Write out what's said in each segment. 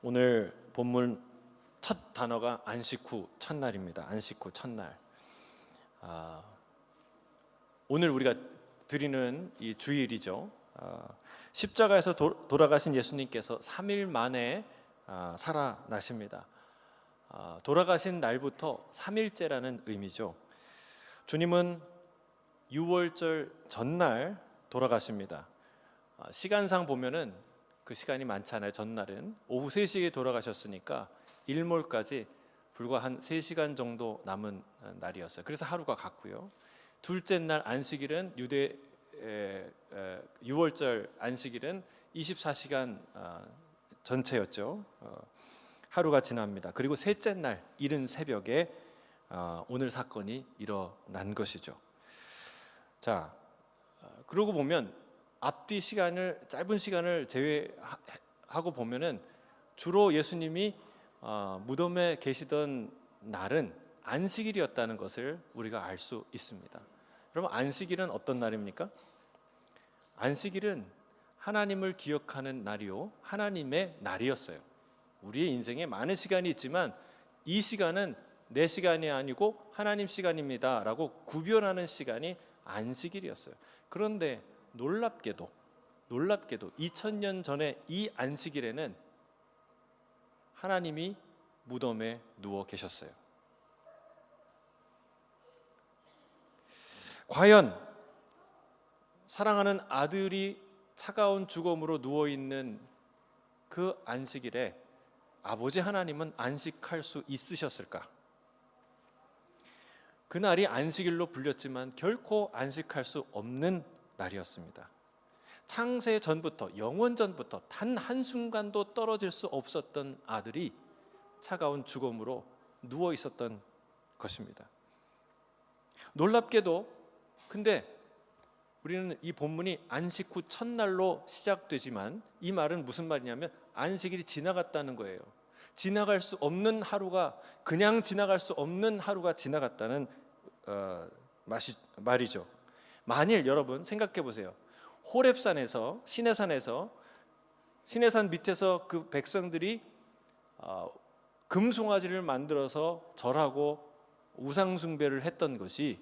오늘 본문 첫 단어가 안식 후 첫날입니다. 안식 후 첫날. 오늘 우리가 드리는 이 주일이죠. 십자가에서 돌아가신 예수님께서 3일 만에 살아나십니다. 돌아가신 날부터 3일째라는 의미죠. 주님은 유월절 전날 돌아가십니다. 시간상 보면은 그 시간이 많지 않아요. 전날은 오후 3시에 돌아가셨으니까 일몰까지 불과 한 3시간 정도 남은 날이었어요. 그래서 하루가 갔고요. 둘째 날 안식일은 유대 유월절 안식일은 24시간 전체였죠. 하루가 지납니다. 그리고 셋째 날 이른 새벽에 오늘 사건이 일어난 것이죠. 자, 그러고 보면 앞뒤 시간을 짧은 시간을 제외하고 보면은 주로 예수님이 무덤에 계시던 날은 안식일이었다는 것을 우리가 알 수 있습니다. 그럼 안식일은 어떤 날입니까? 안식일은 하나님을 기억하는 날이요, 하나님의 날이었어요. 우리의 인생에 많은 시간이 있지만 이 시간은 내 시간이 아니고 하나님 시간입니다 라고 구별하는 시간이 안식일이었어요. 그런데 놀랍게도 2000년 전에 이 안식일에는 하나님이 무덤에 누워 계셨어요. 과연 사랑하는 아들이 차가운 죽음으로 누워있는 그 안식일에 아버지 하나님은 안식할 수 있으셨을까? 그날이 안식일로 불렸지만 결코 안식할 수 없는 날이었습니다. 창세 전부터, 영원 전부터 단 한순간도 떨어질 수 없었던 아들이 차가운 죽음으로 누워 있었던 것입니다. 놀랍게도 근데 우리는 이 본문이 안식 후 첫날로 시작되지만 이 말은 무슨 말이냐면 안식일이 지나갔다는 거예요. 지나갈 수 없는 하루가, 그냥 지나갈 수 없는 하루가 지나갔다는 말이죠. 만일 여러분 생각해 보세요. 호렙산에서, 시내산 밑에서 그 백성들이 금송아지를 만들어서 절하고 우상숭배를 했던 것이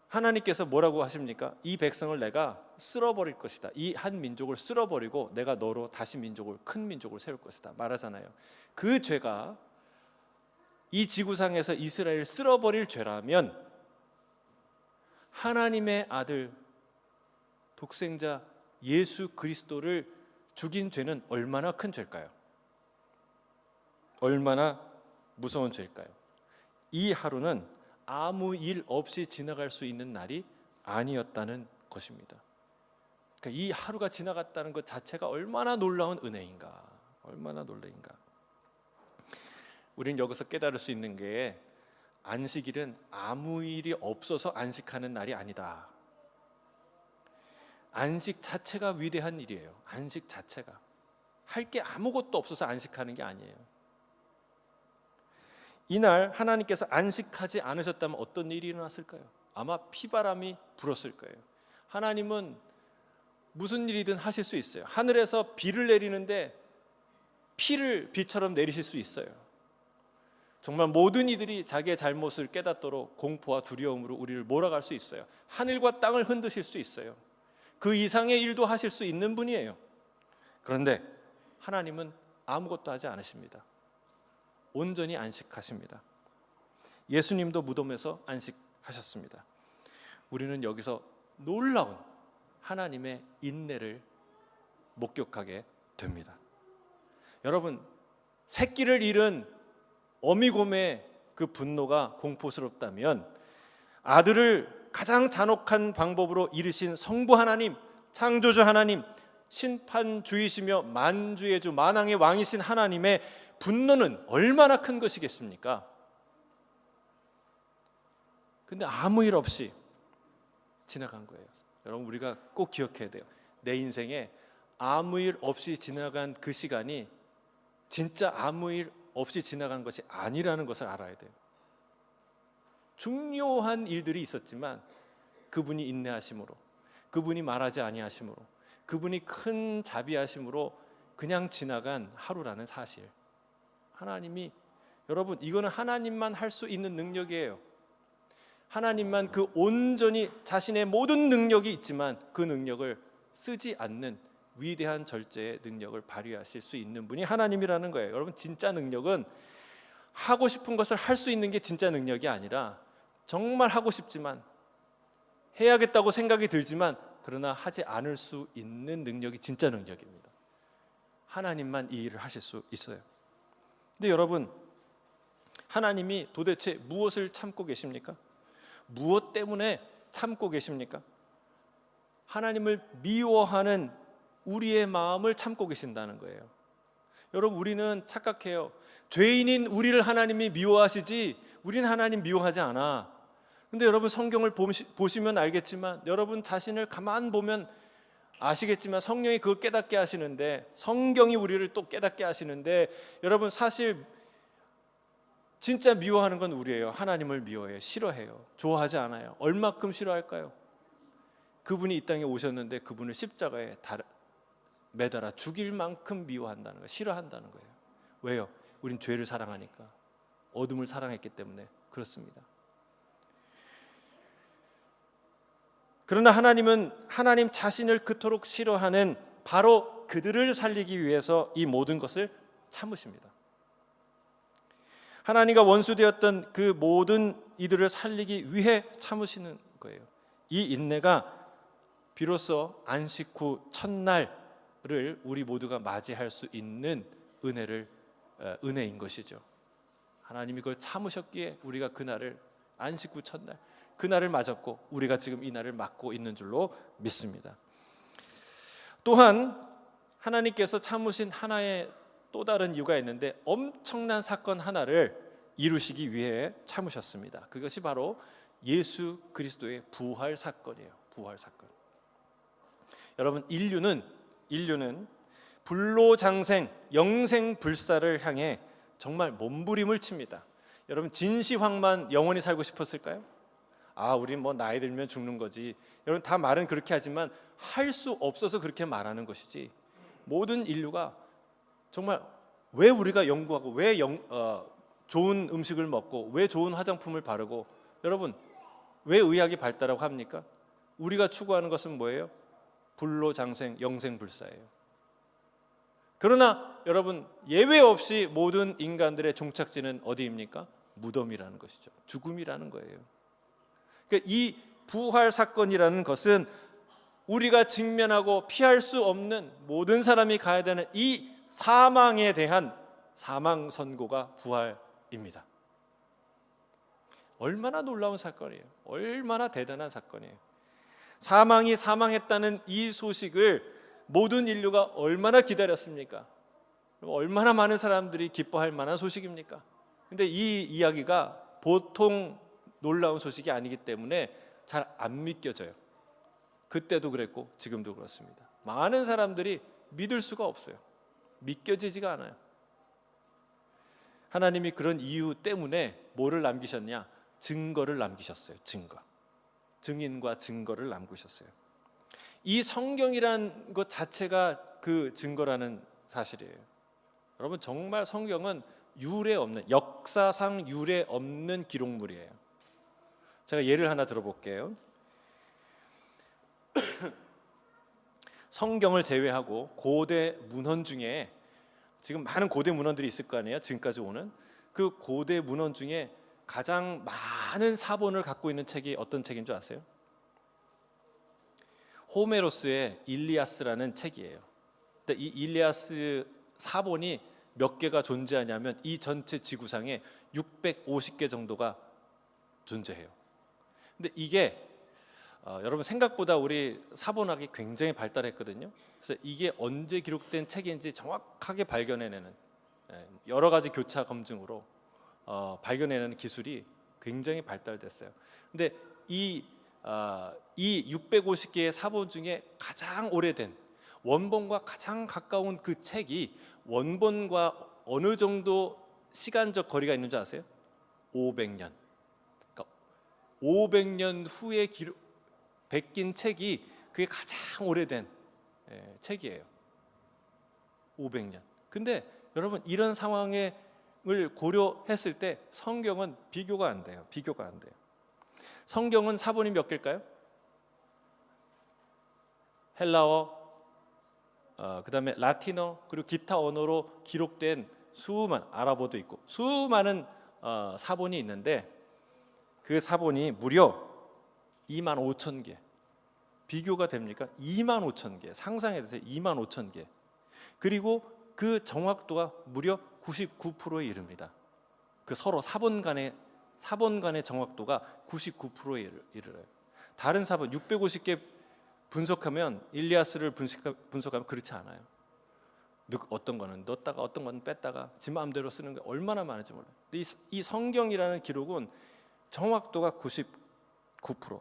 하나님께서 뭐라고 하십니까? 이 백성을 내가 쓸어버릴 것이다. 이 한 민족을 쓸어버리고 내가 너로 다시 큰 민족을 세울 것이다 말하잖아요. 그 죄가 이 지구상에서 이스라엘을 쓸어버릴 죄라면 하나님의 아들 독생자 예수 그리스도를 죽인 죄는 얼마나 큰 죄일까요? 얼마나 무서운 죄일까요? 이 하루는 아무 일 없이 지나갈 수 있는 날이 아니었다는 것입니다. 그러니까 이 하루가 지나갔다는 것 자체가 얼마나 놀라운 은혜인가, 얼마나 놀라인가. 우리는 여기서 깨달을 수 있는 게 안식일은 아무 일이 없어서 안식하는 날이 아니다. 안식 자체가 위대한 일이에요. 안식 자체가 할 게 아무것도 없어서 안식하는 게 아니에요. 이날 하나님께서 안식하지 않으셨다면 어떤 일이 일어났을까요? 아마 피바람이 불었을 거예요. 하나님은 무슨 일이든 하실 수 있어요. 하늘에서 비를 내리는데 피를 비처럼 내리실 수 있어요. 정말 모든 이들이 자기의 잘못을 깨닫도록 공포와 두려움으로 우리를 몰아갈 수 있어요. 하늘과 땅을 흔드실 수 있어요. 그 이상의 일도 하실 수 있는 분이에요. 그런데 하나님은 아무것도 하지 않으십니다. 온전히 안식하십니다. 예수님도 무덤에서 안식하셨습니다. 우리는 여기서 놀라운 하나님의 인내를 목격하게 됩니다. 여러분, 새끼를 잃은 어미곰의 그 분노가 공포스럽다면 아들을 가장 잔혹한 방법으로 잃으신 성부 하나님, 창조주 하나님, 심판주이시며 만주의 주, 만왕의 왕이신 하나님의 분노는 얼마나 큰 것이겠습니까? 근데 아무 일 없이 지나간 거예요. 여러분, 우리가 꼭 기억해야 돼요. 내 인생에 아무 일 없이 지나간 그 시간이 진짜 아무 일 없이 지나간 것이 아니라는 것을 알아야 돼요. 중요한 일들이 있었지만 그분이 인내하심으로, 그분이 말하지 아니하심으로, 그분이 큰 자비하심으로 그냥 지나간 하루라는 사실. 하나님이, 여러분, 이거는 하나님만 할 수 있는 능력이에요. 하나님만 그 온전히 자신의 모든 능력이 있지만 그 능력을 쓰지 않는 위대한 절제의 능력을 발휘하실 수 있는 분이 하나님이라는 거예요. 여러분, 진짜 능력은 하고 싶은 것을 할 수 있는 게 진짜 능력이 아니라, 정말 하고 싶지만, 해야겠다고 생각이 들지만 그러나 하지 않을 수 있는 능력이 진짜 능력입니다. 하나님만 이 일을 하실 수 있어요. 근데 여러분, 하나님이 도대체 무엇을 참고 계십니까? 무엇 때문에 참고 계십니까? 하나님을 미워하는 우리의 마음을 참고 계신다는 거예요. 여러분, 우리는 착각해요. 죄인인 우리를 하나님이 미워하시지 우리는 하나님 미워하지 않아. 근데 여러분, 성경을 보시면 알겠지만, 여러분 자신을 가만 보면 아시겠지만 성령이 그걸 깨닫게 하시는데, 성경이 우리를 또 깨닫게 하시는데, 여러분 사실 진짜 미워하는 건 우리예요. 하나님을 미워해요. 싫어해요. 좋아하지 않아요. 얼마큼 싫어할까요? 그분이 이 땅에 오셨는데 그분을 십자가에 매달아 죽일 만큼 미워한다는 거예요. 싫어한다는 거예요. 왜요? 우린 죄를 사랑하니까, 어둠을 사랑했기 때문에 그렇습니다. 그러나 하나님은 하나님 자신을 그토록 싫어하는 바로 그들을 살리기 위해서 이 모든 것을 참으십니다. 하나님과 원수되었던 그 모든 이들을 살리기 위해 참으시는 거예요. 이 인내가 비로소 안식 후 첫날을 우리 모두가 맞이할 수 있는 은혜인 것이죠. 하나님이 그걸 참으셨기에 우리가 그날을, 안식 후 첫날 그날을 맞았고 우리가 지금 이 날을 맞고 있는 줄로 믿습니다. 또한 하나님께서 참으신 하나의 또 다른 이유가 있는데, 엄청난 사건 하나를 이루시기 위해 참으셨습니다. 그것이 바로 예수 그리스도의 부활 사건이에요. 부활 사건. 여러분, 인류는 불로장생, 영생불사를 향해 정말 몸부림을 칩니다. 여러분, 진시황만 영원히 살고 싶었을까요? 우린 뭐 나이 들면 죽는 거지. 여러분, 다 말은 그렇게 하지만 할 수 없어서 그렇게 말하는 것이지, 모든 인류가 정말 왜 우리가 연구하고, 왜 좋은 음식을 먹고, 왜 좋은 화장품을 바르고, 여러분 왜 의학이 발달하고 합니까? 우리가 추구하는 것은 뭐예요? 불로장생, 영생불사예요. 그러나 여러분, 예외 없이 모든 인간들의 종착지는 어디입니까? 무덤이라는 것이죠. 죽음이라는 거예요. 그러니까 이 부활 사건이라는 것은 우리가 직면하고 피할 수 없는, 모든 사람이 가야 되는 이 사망에 대한 사망 선고가 부활입니다. 얼마나 놀라운 사건이에요. 얼마나 대단한 사건이에요. 사망이 사망했다는 이 소식을 모든 인류가 얼마나 기다렸습니까? 얼마나 많은 사람들이 기뻐할 만한 소식입니까? 근데 이 이야기가 보통 놀라운 소식이 아니기 때문에 잘 안 믿겨져요. 그때도 그랬고 지금도 그렇습니다. 많은 사람들이 믿을 수가 없어요. 믿겨지지가 않아요. 하나님이 그런 이유 때문에 뭐를 남기셨냐? 증거를 남기셨어요. 증인과 증거를 남기셨어요. 이 성경이란 것 자체가 그 증거라는 사실이에요. 여러분, 정말 성경은 유례 없는, 역사상 유례 없는 기록물이에요. 제가 예를 하나 들어볼게요. 성경을 제외하고 고대 문헌 중에, 지금 많은 고대 문헌들이 있을 거 아니에요. 지금까지 오는 그 고대 문헌 중에 가장 많은 사본을 갖고 있는 책이 어떤 책인 줄 아세요? 호메로스의 일리아스라는 책이에요. 근데 이 일리아스 사본이 몇 개가 존재하냐면, 이 전체 지구상에 650개 정도가 존재해요. 근데 이게 여러분, 생각보다 우리 사본학이 굉장히 발달했거든요. 그래서 이게 언제 기록된 책인지 정확하게 발견해내는, 여러 가지 교차 검증으로 발견해내는 기술이 굉장히 발달됐어요. 근데 이 650개의 사본 중에 가장 오래된, 원본과 가장 가까운 그 책이, 원본과 어느 정도 시간적 거리가 있는 줄 아세요? 500년. 그러니까 500년 후에 베낀 책이 그게 가장 오래된 책이에요. 500년. 근데 여러분 이런 상황을 고려했을 때 성경은 비교가 안 돼요. 비교가 안 돼요. 성경은 사본이 몇 개일까요? 헬라어, 그다음에 라틴어, 그리고 기타 언어로 기록된 수많은, 아랍어도 있고 수많은 사본이 있는데 그 사본이 무려 25,000개. 비교가 됩니까? 25,000개. 상상해 보세요. 25,000개. 그리고 그 정확도가 무려 99%에 이릅니다. 그 서로 사본 간의 정확도가 99%에 이르러요. 다른 사본 650개 분석하면, 일리아스를 분석하면 그렇지 않아요. 어떤 거는 넣었다가 어떤 거는 뺐다가 지 마음대로 쓰는 게 얼마나 많은지 몰라요. 근데 이 성경이라는 기록은 정확도가 99%.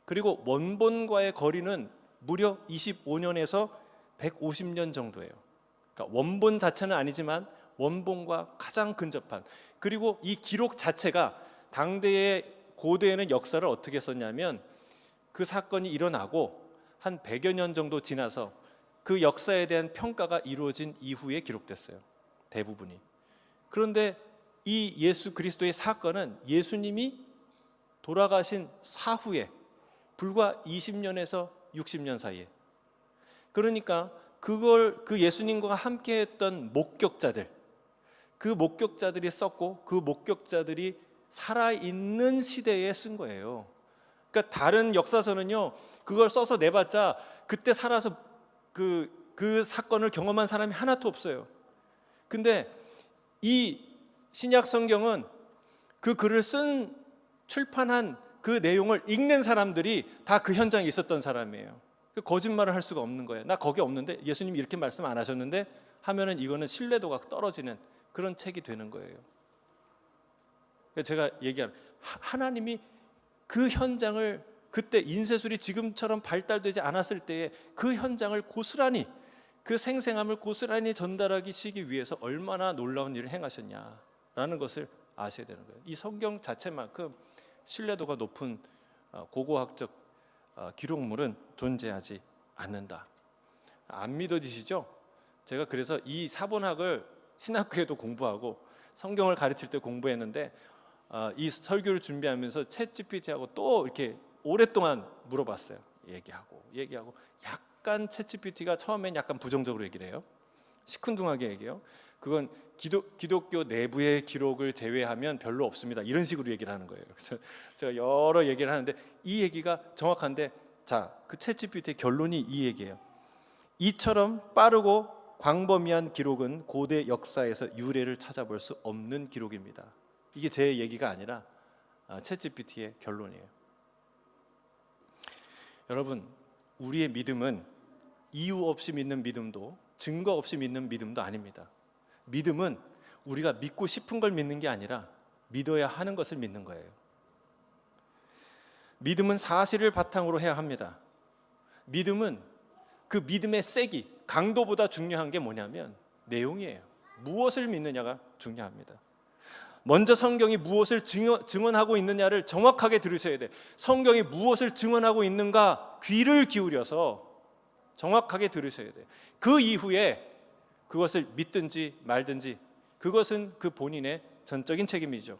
그리고 원본과의 거리는 무려 25년에서 150년 정도예요. 그러니까 원본 자체는 아니지만 원본과 가장 근접한. 그리고 이 기록 자체가 당대의 고대에는 역사를 어떻게 썼냐면 그 사건이 일어나고 한 100여 년 정도 지나서 그 역사에 대한 평가가 이루어진 이후에 기록됐어요. 대부분이. 그런데 이 예수 그리스도의 사건은 예수님이 돌아가신 사후에 불과 20년에서 60년 사이에, 그러니까 그 예수님과 함께 했던 목격자들, 그 목격자들이 썼고 그 목격자들이 살아있는 시대에 쓴 거예요. 그러니까 다른 역사서는요, 그걸 써서 내봤자 그때 살아서 그 사건을 경험한 사람이 하나도 없어요. 근데 이 신약 성경은 그 글을 출판한 그 내용을 읽는 사람들이 다 그 현장에 있었던 사람이에요. 거짓말을 할 수가 없는 거예요. 나 거기 없는데, 예수님이 이렇게 말씀 안 하셨는데 하면은 이거는 신뢰도가 떨어지는 그런 책이 되는 거예요. 제가 얘기하는, 하나님이 그 현장을, 그때 인쇄술이 지금처럼 발달되지 않았을 때에 그 현장을 고스란히, 그 생생함을 고스란히 전달하기 위해서 얼마나 놀라운 일을 행하셨냐라는 것을 아셔야 되는 거예요. 이 성경 자체만큼 신뢰도가 높은 고고학적 기록물은 존재하지 않는다. 안 믿어지시죠? 제가 그래서 이 사본학을 신학교에도 공부하고 성경을 가르칠 때 공부했는데, 이 설교를 준비하면서 챗GPT하고 또 이렇게 오랫동안 물어봤어요. 얘기하고 약간 챗GPT가 처음엔 약간 부정적으로 얘기를 해요. 시큰둥하게 얘기해요. 그건 기독교 내부의 기록을 제외하면 별로 없습니다. 이런 식으로 얘기를 하는 거예요. 그래서 제가 여러 얘기를 하는데 이 얘기가 정확한데, 자, 그 챗GPT의 결론이 이 얘기예요. 이처럼 빠르고 광범위한 기록은 고대 역사에서 유래를 찾아볼 수 없는 기록입니다. 이게 제 얘기가 아니라 챗GPT의 결론이에요. 여러분, 우리의 믿음은 이유 없이 믿는 믿음도 증거 없이 믿는 믿음도 아닙니다. 믿음은 우리가 믿고 싶은 걸 믿는 게 아니라 믿어야 하는 것을 믿는 거예요. 믿음은 사실을 바탕으로 해야 합니다. 믿음은 그 믿음의 세기, 강도보다 중요한 게 뭐냐면 내용이에요. 무엇을 믿느냐가 중요합니다. 먼저 성경이 무엇을 증언하고 있느냐를 정확하게 들으셔야 돼요. 성경이 무엇을 증언하고 있는가 귀를 기울여서 정확하게 들으셔야 돼요. 그 이후에 그것을 믿든지 말든지 그것은 그 본인의 전적인 책임이죠.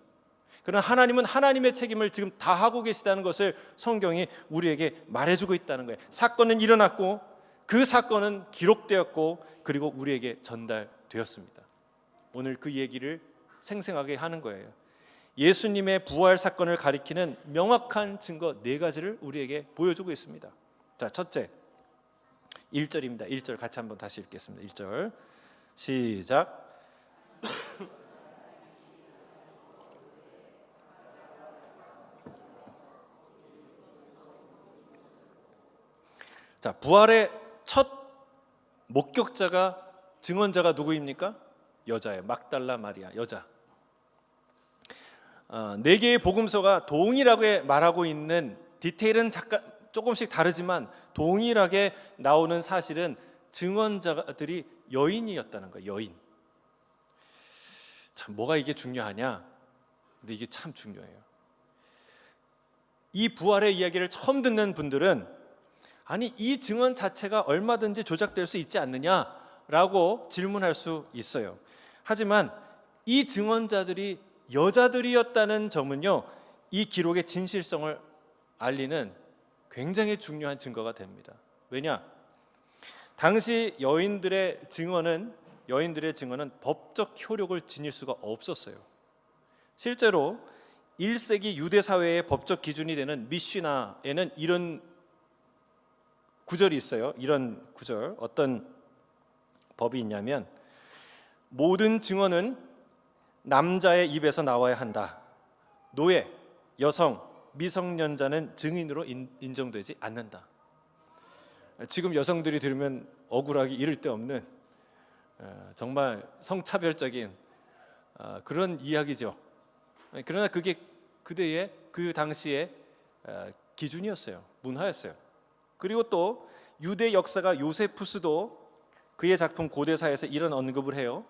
그러나 하나님은 하나님의 책임을 지금 다 하고 계시다는 것을 성경이 우리에게 말해주고 있다는 거예요. 사건은 일어났고 그 사건은 기록되었고 그리고 우리에게 전달되었습니다. 오늘 그 얘기를 생생하게 하는 거예요. 예수님의 부활 사건을 가리키는 명확한 증거 4가지를 우리에게 보여주고 있습니다. 자, 첫째 1절입니다. 1절 같이 한번 다시 읽겠습니다. 1절 시작. 자, 부활의 첫 목격자가, 증언자가 누구입니까? 여자예요. 막달라 마리아, 여자. 4개의 복음서가 동일하게 말하고 있는 디테일은 잠깐 조금씩 다르지만 동일하게 나오는 사실은 증언자들이 여인이었다는 거예요. 여인. 참, 뭐가 이게 중요하냐? 근데 이게 참 중요해요. 이 부활의 이야기를 처음 듣는 분들은 아니 이 증언 자체가 얼마든지 조작될 수 있지 않느냐 라고 질문할 수 있어요. 하지만 이 증언자들이 여자들이었다는 점은요, 이 기록의 진실성을 알리는 굉장히 중요한 증거가 됩니다. 왜냐? 당시 여인들의 증언은 법적 효력을 지닐 수가 없었어요. 실제로 1세기 유대 사회의 법적 기준이 되는 미시나에는 이런 구절이 있어요. 이런 구절, 어떤 법이 있냐면, 모든 증언은 남자의 입에서 나와야 한다. 노예, 여성, 미성년자는 증인으로 인정되지 않는다. 지금 여성들이 들으면 억울하기 이를 데 없는 정말 성차별적인 그런 이야기죠. 그러나 그게 그때의 그 당시의 기준이었어요. 문화였어요. 그리고 또 유대 역사가 요세푸스도 그의 작품 고대사에서 이런 언급을 해요.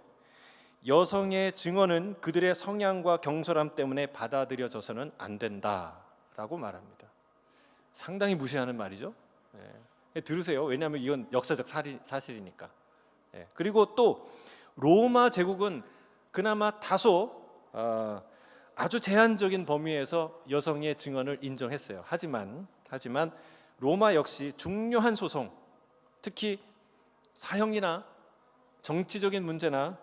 여성의 증언은 그들의 성향과 경솔함 때문에 받아들여져서는 안 된다라고 말합니다. 상당히 무시하는 말이죠. 들으세요. 왜냐하면 이건 역사적 사실이니까. 그리고 또 로마 제국은 그나마 다소 아주 제한적인 범위에서 여성의 증언을 인정했어요. 하지만 로마 역시 중요한 소송, 특히 사형이나 정치적인 문제나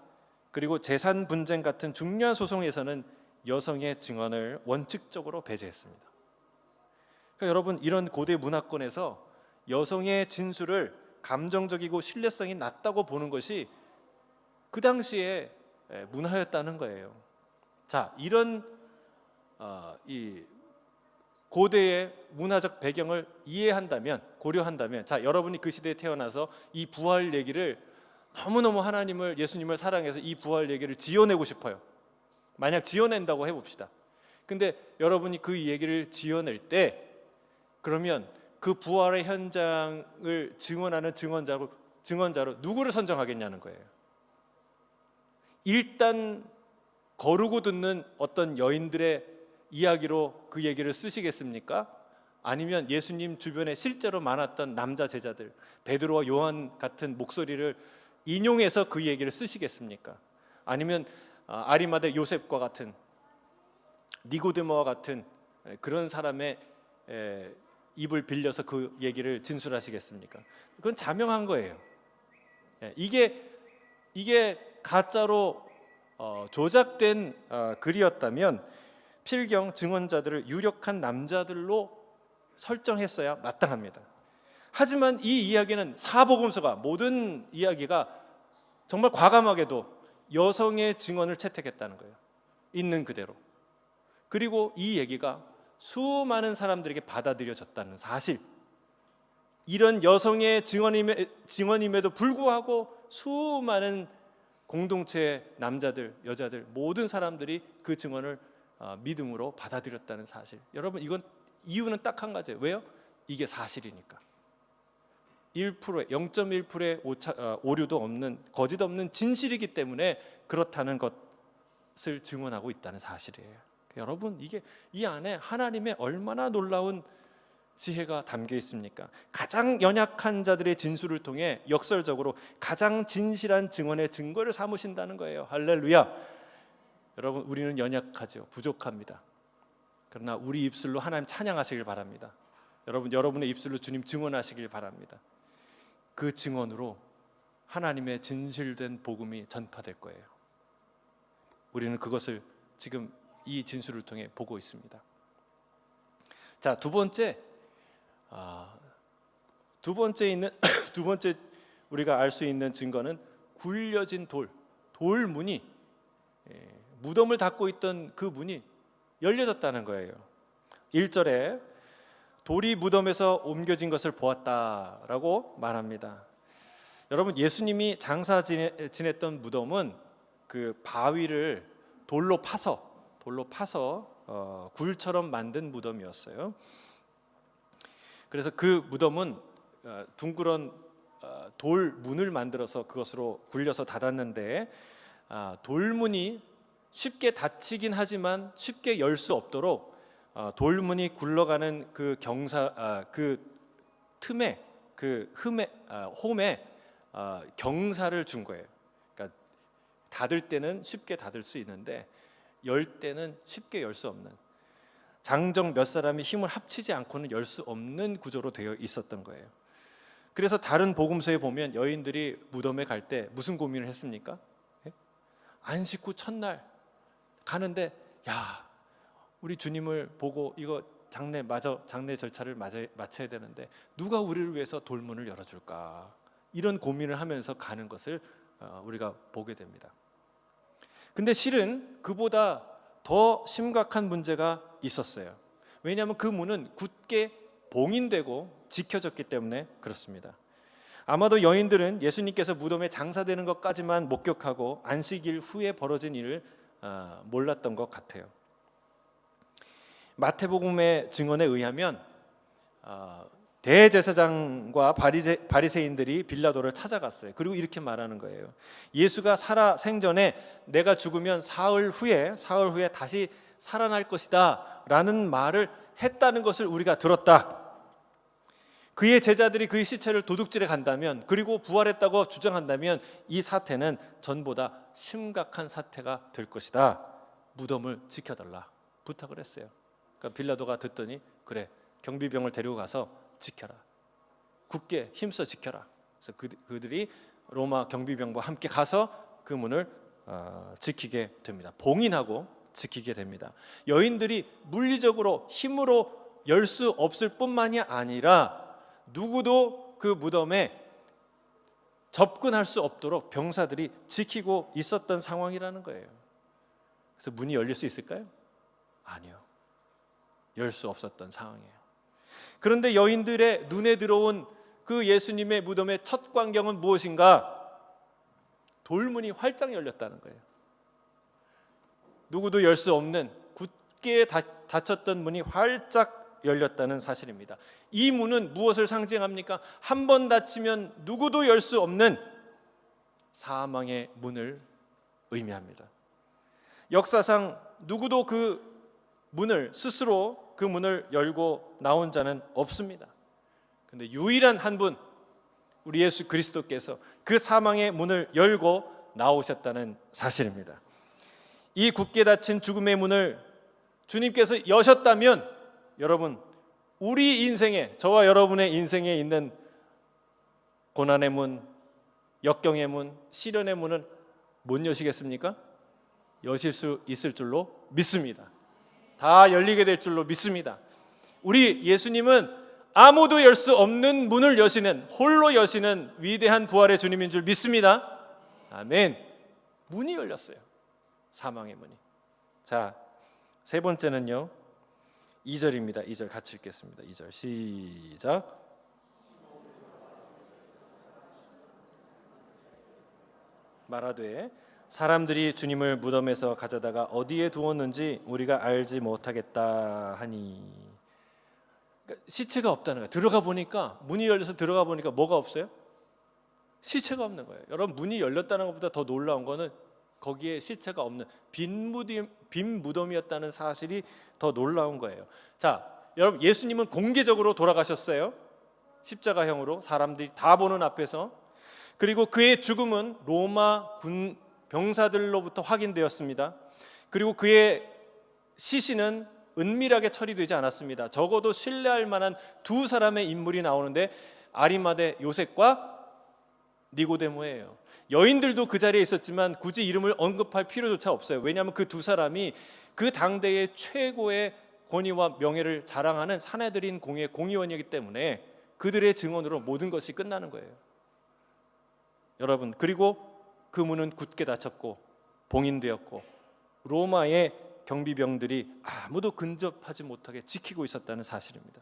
그리고 재산 분쟁 같은 중요한 소송에서는 여성의 증언을 원칙적으로 배제했습니다. 그러니까 여러분, 이런 고대 문화권에서 여성의 진술을 감정적이고 신뢰성이 낮다고 보는 것이 그 당시의 문화였다는 거예요. 자, 이런 이 고대의 문화적 배경을 이해한다면, 고려한다면, 자, 여러분이 그 시대에 태어나서 이 부활 얘기를 너무너무 하나님을, 예수님을 사랑해서 이 부활 얘기를 지어내고 싶어요. 만약 지어낸다고 해봅시다. 근데 여러분이 그 얘기를 지어낼 때, 그러면 그 부활의 현장을 증언하는 증언자로 누구를 선정하겠냐는 거예요. 일단 거르고 듣는 어떤 여인들의 이야기로 그 얘기를 쓰시겠습니까? 아니면 예수님 주변에 실제로 많았던 남자 제자들, 베드로와 요한 같은 목소리를 인용해서 그 얘기를 쓰시겠습니까? 아니면 아리마대 요셉과 같은, 니고데모와 같은 그런 사람의 입을 빌려서 그 얘기를 진술하시겠습니까? 그건 자명한 거예요. 이게 가짜로 조작된 글이었다면 필경 증언자들을 유력한 남자들로 설정했어야 마땅합니다. 하지만 이 이야기는 사복음서가, 모든 이야기가 정말 과감하게도 여성의 증언을 채택했다는 거예요. 있는 그대로. 그리고 이 얘기가 수많은 사람들에게 받아들여졌다는 사실, 이런 여성의 증언임에도 불구하고 수많은 공동체 남자들, 여자들, 모든 사람들이 그 증언을 믿음으로 받아들였다는 사실. 여러분, 이건 이유는 딱 한 가지예요. 왜요? 이게 사실이니까. 0.1%의 오류도 없는, 거짓 없는 진실이기 때문에 그렇다는 것을 증언하고 있다는 사실이에요. 여러분, 이게 이 안에 하나님의 얼마나 놀라운 지혜가 담겨 있습니까? 가장 연약한 자들의 진술을 통해 역설적으로 가장 진실한 증언의 증거를 삼으신다는 거예요. 할렐루야. 여러분, 우리는 연약하죠. 부족합니다. 그러나 우리 입술로 하나님 찬양하시길 바랍니다. 여러분의 입술로 주님 증언하시길 바랍니다. 그 증언으로 하나님의 진실된 복음이 전파될 거예요. 우리는 그것을 지금 이 진술을 통해 보고 있습니다. 자, 두 번째 우리가 알 수 있는 증거는 굴려진 돌 문이, 무덤을 닫고 있던 그 문이 열려졌다는 거예요. 1절에 돌이 무덤에서 옮겨진 것을 보았다라고 말합니다. 여러분, 예수님이 장사 지냈던 무덤은 그 바위를 돌로 파서 굴처럼 만든 무덤이었어요. 그래서 그 무덤은 둥그런 돌 문을 만들어서 그것으로 굴려서 닫았는데, 돌문이 쉽게 닫히긴 하지만 쉽게 열 수 없도록 돌문이 굴러가는 그 틈에, 그 홈에 경사를 준 거예요. 그러니까 닫을 때는 쉽게 닫을 수 있는데 열 때는 쉽게 열 수 없는, 장정 몇 사람이 힘을 합치지 않고는 열 수 없는 구조로 되어 있었던 거예요. 그래서 다른 복음서에 보면 여인들이 무덤에 갈 때 무슨 고민을 했습니까? 안식 후 첫날 가는데 야, 우리 주님을 보고 이거 장례 절차를 마쳐야 되는데 누가 우리를 위해서 돌문을 열어줄까, 이런 고민을 하면서 가는 것을 우리가 보게 됩니다. 근데 실은 그보다 더 심각한 문제가 있었어요. 왜냐하면 그 문은 굳게 봉인되고 지켜졌기 때문에 그렇습니다. 아마도 여인들은 예수님께서 무덤에 장사되는 것까지만 목격하고 안식일 후에 벌어진 일을 몰랐던 것 같아요. 마태복음의 증언에 의하면 대제사장과 바리새인들이 빌라도를 찾아갔어요. 그리고 이렇게 말하는 거예요. 예수가 살아 생전에 내가 죽으면 사흘 후에 다시 살아날 것이다 라는 말을 했다는 것을 우리가 들었다. 그의 제자들이 그의 시체를 도둑질해 간다면, 그리고 부활했다고 주장한다면 이 사태는 전보다 심각한 사태가 될 것이다. 무덤을 지켜달라 부탁을 했어요. 그러니까 빌라도가 듣더니 그래, 경비병을 데리고 가서 지켜라, 굳게 힘써 지켜라. 그래서 그들이 로마 경비병과 함께 가서 그 문을 지키게 됩니다. 봉인하고 지키게 됩니다. 여인들이 물리적으로 힘으로 열 수 없을 뿐만이 아니라 누구도 그 무덤에 접근할 수 없도록 병사들이 지키고 있었던 상황이라는 거예요. 그래서 문이 열릴 수 있을까요? 아니요, 열 수 없었던 상황이에요. 그런데 여인들의 눈에 들어온 그 예수님의 무덤의 첫 광경은 무엇인가? 돌문이 활짝 열렸다는 거예요. 누구도 열 수 없는 굳게 닫혔던 문이 활짝 열렸다는 사실입니다. 이 문은 무엇을 상징합니까? 한 번 닫히면 누구도 열 수 없는 사망의 문을 의미합니다. 역사상 누구도 그 문을 스스로 그 문을 열고 나온 자는 없습니다. 그런데 유일한 한 분, 우리 예수 그리스도께서 그 사망의 문을 열고 나오셨다는 사실입니다. 이 굳게 닫힌 죽음의 문을 주님께서 여셨다면, 여러분, 우리 인생에, 저와 여러분의 인생에 있는 고난의 문, 역경의 문, 시련의 문은 못 여시겠습니까? 여실 수 있을 줄로 믿습니다. 다 열리게 될 줄로 믿습니다. 우리 예수님은 아무도 열 수 없는 문을 여시는, 홀로 여시는 위대한 부활의 주님인 줄 믿습니다. 아멘. 문이 열렸어요. 사망의 문이. 자, 세 번째는요, 2절입니다. 2절 같이 읽겠습니다. 2절 시작. 말하되 사람들이 주님을 무덤에서 가져다가 어디에 두었는지 우리가 알지 못하겠다 하니. 그러니까 시체가 없다는 거예요. 들어가 보니까, 문이 열려서 들어가 보니까 뭐가 없어요? 시체가 없는 거예요. 여러분, 문이 열렸다는 것보다 더 놀라운 거는 거기에 시체가 없는 빈 무덤이었다는 사실이 더 놀라운 거예요. 자, 여러분, 예수님은 공개적으로 돌아가셨어요. 십자가형으로 사람들이 다 보는 앞에서. 그리고 그의 죽음은 로마 군 병사들로부터 확인되었습니다. 그리고 그의 시신은 은밀하게 처리되지 않았습니다. 적어도 신뢰할 만한 두 사람의 인물이 나오는데 아리마대 요셉과 니고데모예요. 여인들도 그 자리에 있었지만 굳이 이름을 언급할 필요조차 없어요. 왜냐하면 그 두 사람이 그 당대의 최고의 권위와 명예를 자랑하는 사내들인 공의 공의원이기 때문에 그들의 증언으로 모든 것이 끝나는 거예요. 여러분, 그리고 그 문은 굳게 닫혔고 봉인되었고 로마의 경비병들이 아무도 근접하지 못하게 지키고 있었다는 사실입니다.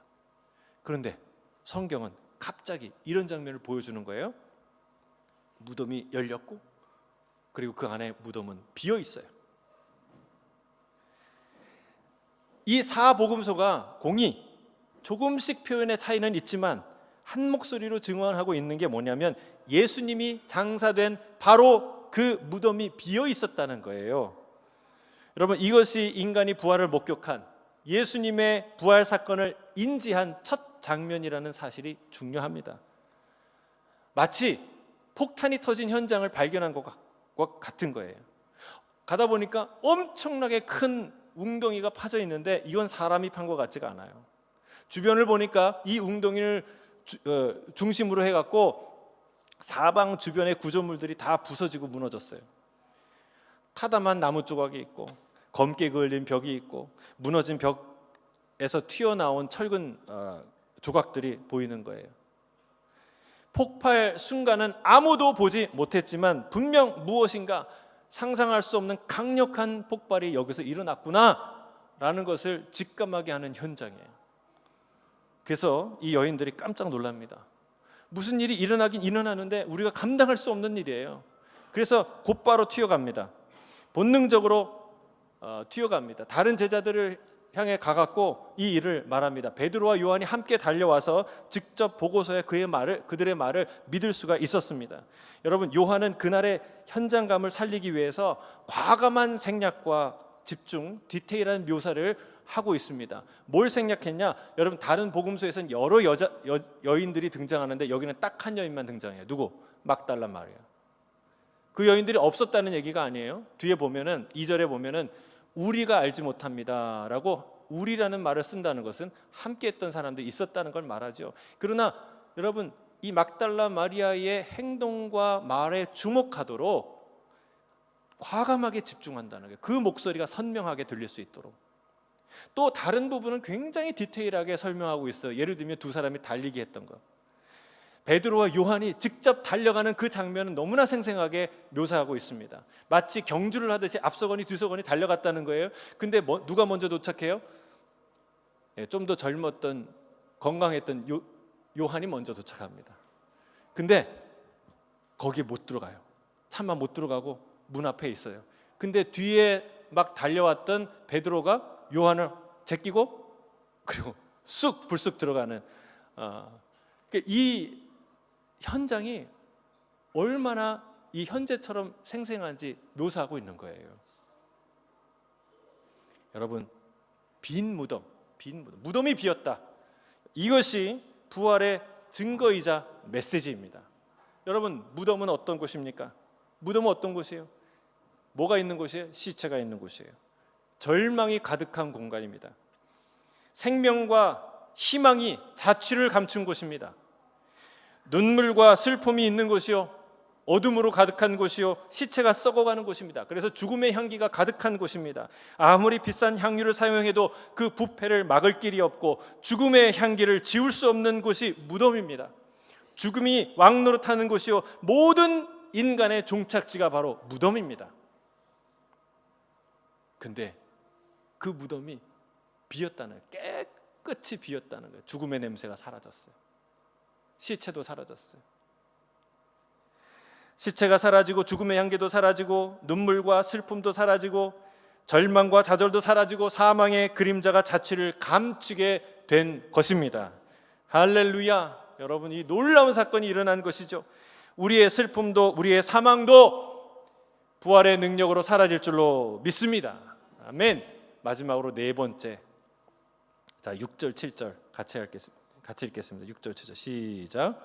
그런데 성경은 갑자기 이런 장면을 보여주는 거예요. 무덤이 열렸고 그리고 그 안에 무덤은 비어 있어요. 이 사복음서가 공이 조금씩 표현의 차이는 있지만 한 목소리로 증언하고 있는 게 뭐냐면 예수님이 장사된 바로 그 무덤이 비어 있었다는 거예요. 여러분, 이것이 인간이 부활을 목격한 예수님의 부활 사건을 인지한 첫 장면이라는 사실이 중요합니다. 마치 폭탄이 터진 현장을 발견한 것과 같은 거예요. 가다 보니까 엄청나게 큰 웅덩이가 파져 있는데 이건 사람이 판 것 같지가 않아요. 주변을 보니까 이 웅덩이를 중심으로 해갖고 사방 주변의 구조물들이 다 부서지고 무너졌어요. 타담한 나무 조각이 있고 검게 그을린 벽이 있고 무너진 벽에서 튀어나온 철근 조각들이 보이는 거예요. 폭발 순간은 아무도 보지 못했지만 분명 무엇인가 상상할 수 없는 강력한 폭발이 여기서 일어났구나라는 것을 직감하게 하는 현장이에요. 그래서 이 여인들이 깜짝 놀랍니다. 무슨 일이 일어나긴 일어나는데 우리가 감당할 수 없는 일이에요. 그래서 곧바로 튀어갑니다. 본능적으로 튀어갑니다. 다른 제자들을 향해 가갖고 이 일을 말합니다. 베드로와 요한이 함께 달려와서 직접 보고서에 그들의 말을 믿을 수가 있었습니다. 여러분, 요한은 그날의 현장감을 살리기 위해서 과감한 생략과 집중, 디테일한 묘사를 하고 있습니다. 뭘 생략했냐? 여러분, 다른 복음서에서는 여러 여인들이 등장하는데 여기는 딱 한 여인만 등장해요. 누구? 막달라 마리아. 그 여인들이 없었다는 얘기가 아니에요. 뒤에 보면은 2절에 보면은 우리가 알지 못합니다라고 우리라는 말을 쓴다는 것은 함께했던 사람들이 있었다는 걸 말하죠. 그러나 여러분, 이 막달라 마리아의 행동과 말에 주목하도록 과감하게 집중한다는 거예요. 그 목소리가 선명하게 들릴 수 있도록. 또 다른 부분은 굉장히 디테일하게 설명하고 있어요. 예를 들면 두 사람이 달리기 했던 것. 베드로와 요한이 직접 달려가는 그 장면은 너무나 생생하게 묘사하고 있습니다. 마치 경주를 하듯이 앞서거니 뒤서거니 달려갔다는 거예요. 근데 누가 먼저 도착해요? 좀 더 젊었던 건강했던 요한이 먼저 도착합니다. 근데 거기에 못 들어가요. 차마 못 들어가고 문 앞에 있어요. 근데 뒤에 막 달려왔던 베드로가 요한을 제끼고 그리고 쑥 불쑥 들어가는 이 현장이 얼마나 이 현재처럼 생생한지 묘사하고 있는 거예요. 여러분, 빈 무덤이 비었다. 이것이 부활의 증거이자 메시지입니다. 여러분, 무덤은 어떤 곳입니까? 무덤은 어떤 곳이에요? 뭐가 있는 곳이에요? 시체가 있는 곳이에요. 절망이 가득한 공간입니다. 생명과 희망이 자취를 감춘 곳입니다. 눈물과 슬픔이 있는 곳이요, 어둠으로 가득한 곳이요, 시체가 썩어가는 곳입니다. 그래서 죽음의 향기가 가득한 곳입니다. 아무리 비싼 향유를 사용해도 그 부패를 막을 길이 없고 죽음의 향기를 지울 수 없는 곳이 무덤입니다. 죽음이 왕노릇하는 곳이요, 모든 인간의 종착지가 바로 무덤입니다. 근데 그 무덤이 비었다는 거예요. 깨끗이 비었다는 거예요. 죽음의 냄새가 사라졌어요. 시체도 사라졌어요. 시체가 사라지고 죽음의 향기도 사라지고 눈물과 슬픔도 사라지고 절망과 좌절도 사라지고 사망의 그림자가 자취를 감추게 된 것입니다. 할렐루야. 여러분, 이 놀라운 사건이 일어난 것이죠. 우리의 슬픔도 우리의 사망도 부활의 능력으로 사라질 줄로 믿습니다. 아멘. 마지막으로 네 번째, 자 6절 7절 같이 읽겠습니다. 6절 7절 시작.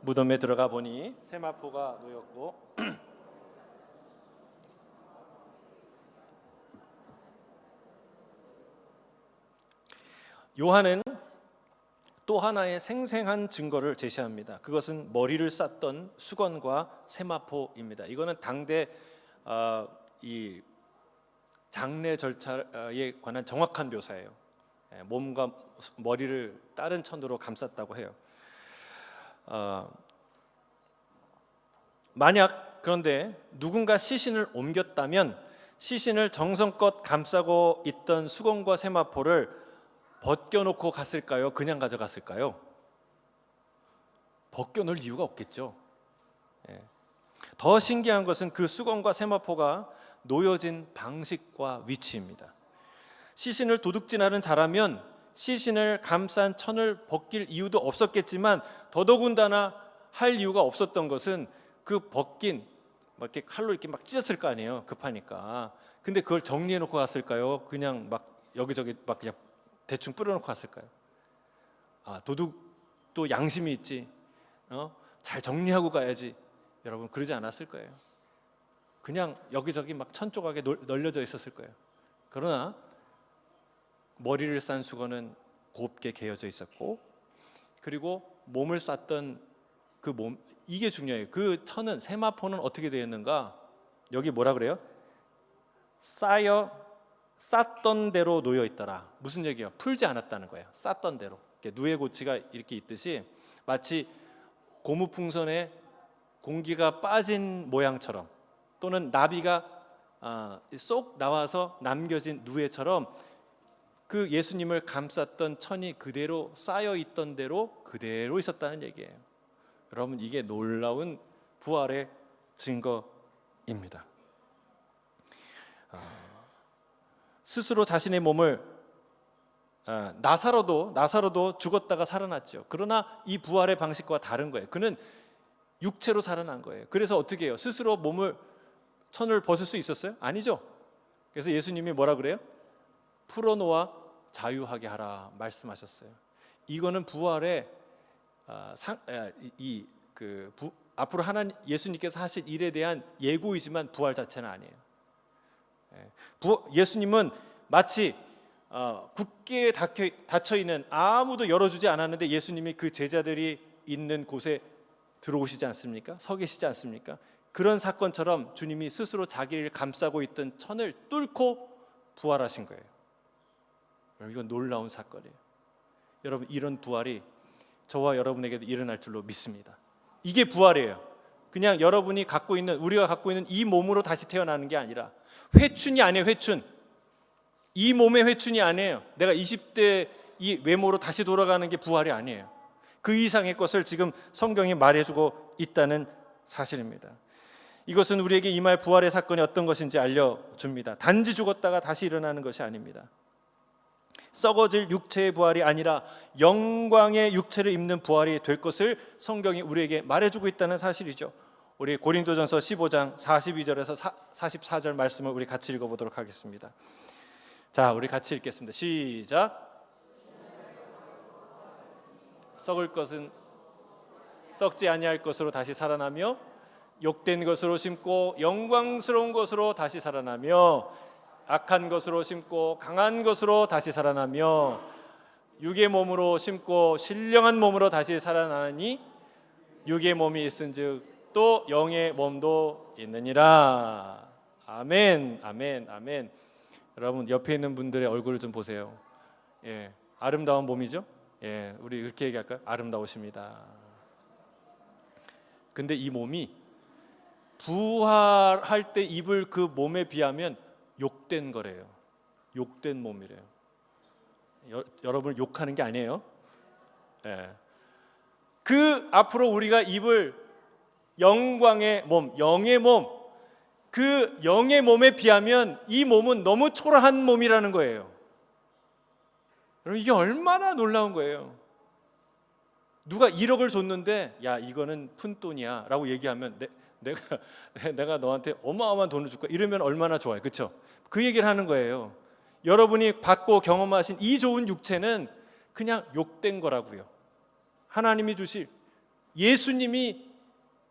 무덤에 들어가 보니 세마포가 놓였고 요한은 또 하나의 생생한 증거를 제시합니다. 그것은 머리를 쌌던 수건과 세마포입니다. 이거는 당대 이 장례 절차에 관한 정확한 묘사예요. 몸과 머리를 다른 천으로 감쌌다고 해요. 만약 그런데 누군가 시신을 옮겼다면 시신을 정성껏 감싸고 있던 수건과 세마포를 벗겨놓고 갔을까요? 그냥 가져갔을까요? 벗겨놓을 이유가 없겠죠. 더 신기한 것은 그 수건과 세마포가 놓여진 방식과 위치입니다. 시신을 도둑질하는 자라면 시신을 감싼 천을 벗길 이유도 없었겠지만 더더군다나 할 이유가 없었던 것은 그 벗긴 막 이렇게 칼로 이렇게 막 찢었을 거 아니에요. 급하니까. 근데 그걸 정리해 놓고 갔을까요? 그냥 막 여기저기 막 그냥 대충 뿌려놓고 갔을까요? 도둑도 양심이 있지. 잘 정리하고 가야지. 여러분 그러지 않았을 거예요. 그냥 여기저기 막 천조각에 널려져 있었을 거예요. 그러나 머리를 싼 수건은 곱게 개어져 있었고, 그리고 몸을 쌌던 그 몸, 이게 중요해요. 그 천은, 세마포는 어떻게 되었는가? 여기 뭐라 그래요? 쌌던 대로 놓여 있더라. 무슨 얘기예요? 풀지 않았다는 거예요. 쌌던 대로. 누에고치가 이렇게 있듯이 마치 고무풍선에 공기가 빠진 모양처럼, 또는 나비가 쏙 나와서 남겨진 누에처럼 그 예수님을 감쌌던 천이 그대로 쌓여 있던 대로 그대로 있었다는 얘기예요. 여러분, 이게 놀라운 부활의 증거입니다. 스스로 자신의 몸을, 나사로도 죽었다가 살아났죠. 그러나 이 부활의 방식과 다른 거예요. 그는 육체로 살아난 거예요. 그래서 어떻게 해요? 스스로 천을 벗을 수 있었어요? 아니죠. 그래서 예수님이 뭐라 그래요? 풀어놓아 자유하게 하라 말씀하셨어요. 이거는 부활의 앞으로 예수님께서 하실 일에 대한 예고이지만 부활 자체는 아니에요. 예수님은 마치 굳게 닫혀 있는, 아무도 열어주지 않았는데 예수님이 그 제자들이 있는 곳에 들어오시지 않습니까? 서 계시지 않습니까? 그런 사건처럼 주님이 스스로 자기를 감싸고 있던 천을 뚫고 부활하신 거예요. 이건 놀라운 사건이에요. 여러분, 이런 부활이 저와 여러분에게도 일어날 줄로 믿습니다. 이게 부활이에요. 그냥 우리가 갖고 있는 이 몸으로 다시 태어나는 게 아니라, 회춘이 아니에요. 회춘. 이 몸의 회춘이 아니에요. 내가 20대 이 외모로 다시 돌아가는 게 부활이 아니에요. 그 이상의 것을 지금 성경이 말해주고 있다는 사실입니다. 이것은 우리에게 임할 부활의 사건이 어떤 것인지 알려줍니다. 단지 죽었다가 다시 일어나는 것이 아닙니다. 썩어질 육체의 부활이 아니라 영광의 육체를 입는 부활이 될 것을 성경이 우리에게 말해주고 있다는 사실이죠. 우리 고린도전서 15장 42절에서 44절 말씀을 우리 같이 읽어보도록 하겠습니다. 자, 우리 같이 읽겠습니다. 시작. 썩을 것은 썩지 아니할 것으로 다시 살아나며, 욕된 것으로 심고 영광스러운 것으로 다시 살아나며, 악한 것으로 심고 강한 것으로 다시 살아나며, 육의 몸으로 심고 신령한 몸으로 다시 살아나니 육의 몸이 있은즉 또 영의 몸도 있느니라. 아멘, 아멘, 아멘. 여러분, 옆에 있는 분들의 얼굴을 좀 보세요. 아름다운 몸이죠? 우리 이렇게 얘기할까요? 아름다우십니다. 근데 이 몸이 부활할 때 입을 그 몸에 비하면 욕된 거래요. 욕된 몸이래요. 여러분을 욕하는 게 아니에요. 그 앞으로 우리가 입을 영광의 몸, 영의 몸, 그 영의 몸에 비하면 이 몸은 너무 초라한 몸이라는 거예요. 여러분, 이게 얼마나 놀라운 거예요. 누가 1억을 줬는데, 야, 이거는 푼돈이야 라고 얘기하면 내가 너한테 어마어마한 돈을 줄 거야, 이러면 얼마나 좋아요. 그렇죠? 그 얘기를 하는 거예요. 여러분이 받고 경험하신 이 좋은 육체는 그냥 욕된 거라고요. 하나님이 주실, 예수님이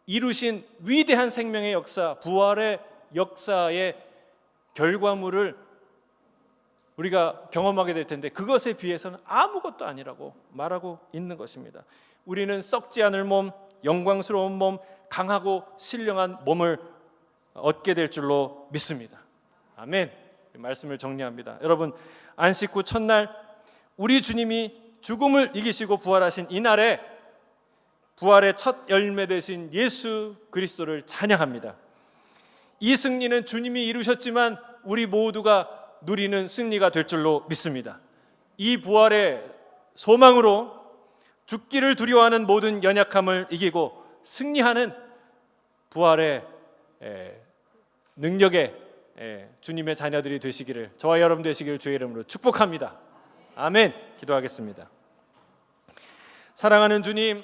이루신 위대한 생명의 역사, 부활의 역사의 결과물을 우리가 경험하게 될 텐데, 그것에 비해서는 아무것도 아니라고 말하고 있는 것입니다. 우리는 썩지 않을 몸, 영광스러운 몸, 강하고 신령한 몸을 얻게 될 줄로 믿습니다. 아멘. 말씀을 정리합니다. 여러분, 안식 후 첫날 우리 주님이 죽음을 이기시고 부활하신 이날에 부활의 첫 열매 되신 예수 그리스도를 찬양합니다. 이 승리는 주님이 이루셨지만 우리 모두가 누리는 승리가 될 줄로 믿습니다. 이 부활의 소망으로 죽기를 두려워하는 모든 연약함을 이기고 승리하는 부활의 능력의 주님의 자녀들이 되시기를, 저와 여러분 되시기를 주의 이름으로 축복합니다. 아멘. 기도하겠습니다. 사랑하는 주님,